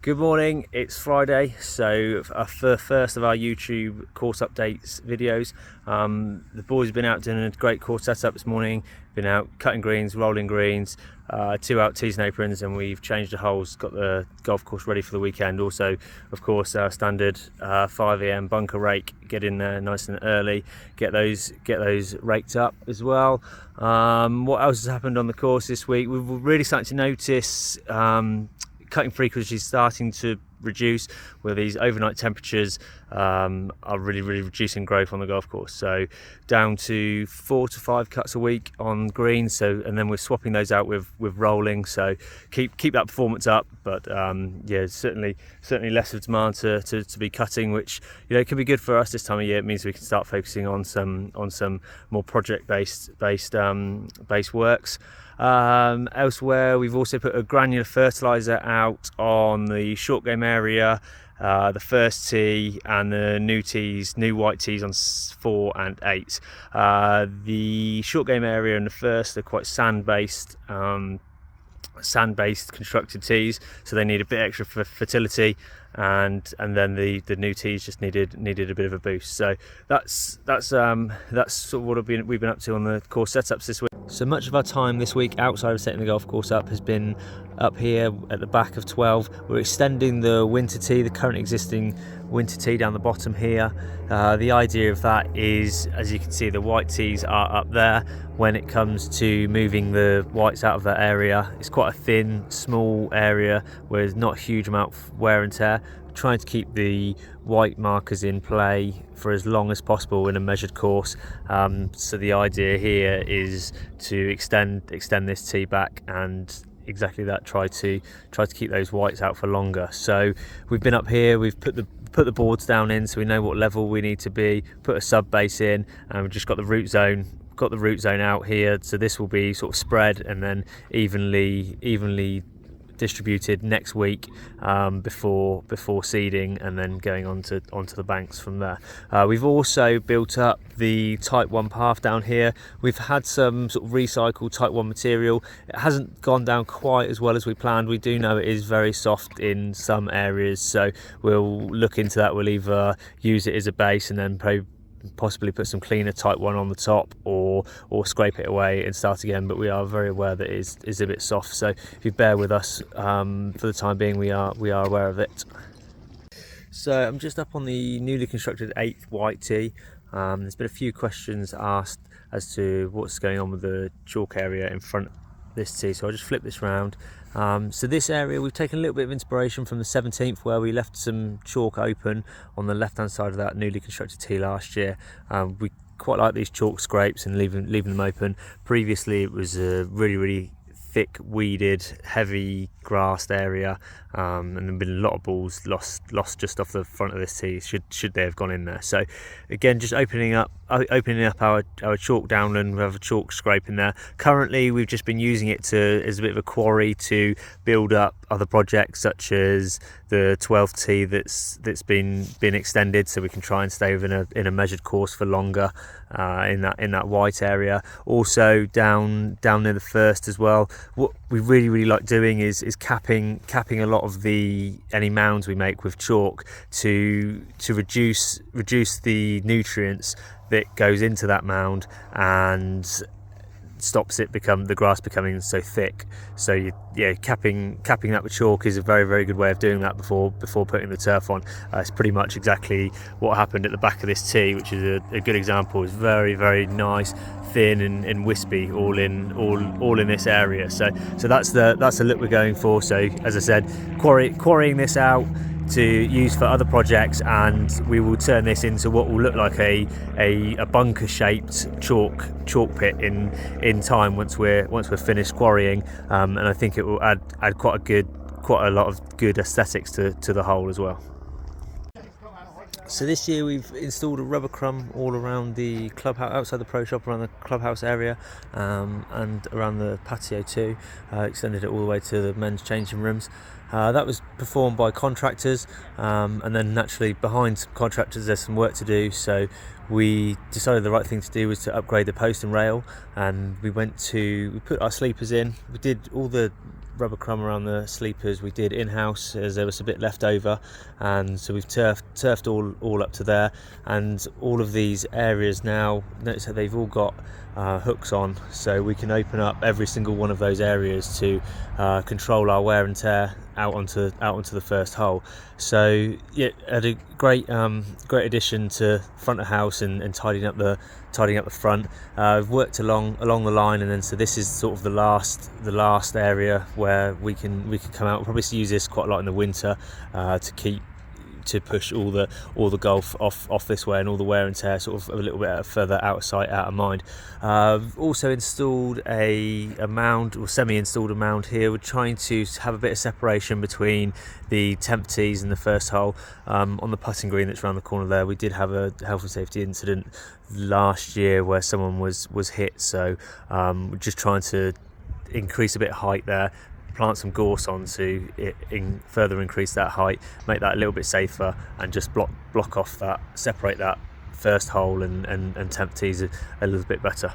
Good morning, it's Friday, so for the first of our YouTube course updates videos. The boys have been out doing a great course setup this morning, been out cutting greens, rolling greens, 2 out tees and aprons, and we've changed the holes, got the golf course ready for the weekend. Also, of course, our standard 5 AM bunker rake, get in there nice and early, get those raked up as well. What else has happened on the course this week? We've really started to notice cutting frequency is starting to reduce, where these overnight temperatures are really reducing growth on the golf course. So down to 4 to 5 cuts a week on greens. So, and then we're swapping those out with rolling. So keep that performance up. But yeah, certainly less of demand to be cutting, which can be good for us this time of year. It means we can start focusing on some more project based works. Elsewhere, we've also put a granular fertiliser out on the short game area, the first tee and the new white tees on 4 and 8. The short game area and the first are quite sand-based constructed tees, so they need a bit extra fertility, and then the new tees just needed a bit of a boost. So that's sort of what we've been up to on the course setups this week. So much of our time this week outside of setting the golf course up has been up here at the back of 12. We're extending the winter tee, the current existing winter tee down the bottom here. The idea of that is, as you can see, the white tees are up there. When it comes to moving the whites out of that area, it's quite a thin, small area where there's not a huge amount of wear and tear. Trying to keep the white markers in play for as long as possible in a measured course. So the idea here is to extend this tee back and exactly that, try to keep those whites out for longer. So we've been up here, we've put the boards down in so we know what level we need to be, put a sub base in, and we've just got the root zone out here. So this will be sort of spread and then evenly distributed next week before seeding, and then going onto the banks from there. We've also built up the Type 1 path down here. We've had some sort of recycled Type 1 material. It hasn't gone down quite as well as we planned. We do know it is very soft in some areas, so we'll look into that. We'll either use it as a base and then possibly put some cleaner Type 1 on the top, or scrape it away and start again, but we are very aware that it is a bit soft. So if you bear with us for the time being, we are aware of it. So I'm just up on the newly constructed 8th white tee. There's been a few questions asked as to what's going on with the chalk area in front of this tee, so I'll just flip this round. So this area, we've taken a little bit of inspiration from the 17th, where we left some chalk open on the left hand side of that newly constructed tee last year. We quite like these chalk scrapes and leaving them open. Previously it was a really thick, weeded, heavy grassed area, and there have been a lot of balls lost just off the front of this tee should they have gone in there. So again, just opening up our chalk downland. We have a chalk scrape in there. Currently we've just been using it as a bit of a quarry to build up other projects, such as the 12th tee that's been extended, so we can try and stay within a measured course for longer in that white area. Also down near the first as well. What we really like doing is capping a lot of any mounds we make with chalk to reduce the nutrients that goes into that mound and stops the grass becoming so thick. So capping that with chalk is a very good way of doing that before putting the turf on. It's pretty much exactly what happened at the back of this tee, which is a good example. It's very nice, thin and wispy, all in this area. So that's the look we're going for. So as I said, quarrying this out to use for other projects, and we will turn this into what will look like a bunker shaped chalk pit in time once we're finished quarrying, and I think it will add quite a lot of good aesthetics to the hole as well. So this year we've installed a rubber crumb all around the clubhouse, outside the pro shop, around the clubhouse area, and around the patio too. Extended it all the way to the men's changing rooms. That was performed by contractors, and then naturally behind contractors there's some work to do, so we decided the right thing to do was to upgrade the post and rail, and we put our sleepers in. We did all the rubber crumb around the sleepers we did in-house, as there was a bit left over, and so we've turfed all up to there. And all of these areas now, notice that they've all got hooks on, so we can open up every single one of those areas to control our wear and tear out onto the first hole. So yeah, had a great addition to front of house and tidying up the front. We've worked along the line, and then so this is sort of the last area where we can come out. We'll probably use this quite a lot in the winter to push all the golf off this way, and all the wear and tear sort of a little bit further out of sight, out of mind. Also installed a mound, or semi-installed a mound here. We're trying to have a bit of separation between the temp tees and the first hole. On the putting green that's around the corner there, we did have a health and safety incident last year where someone was hit, so we're just trying to increase a bit of height there, plant some gorse on to further increase that height, make that a little bit safer, and just block off that, separate that first hole and temp tees a little bit better.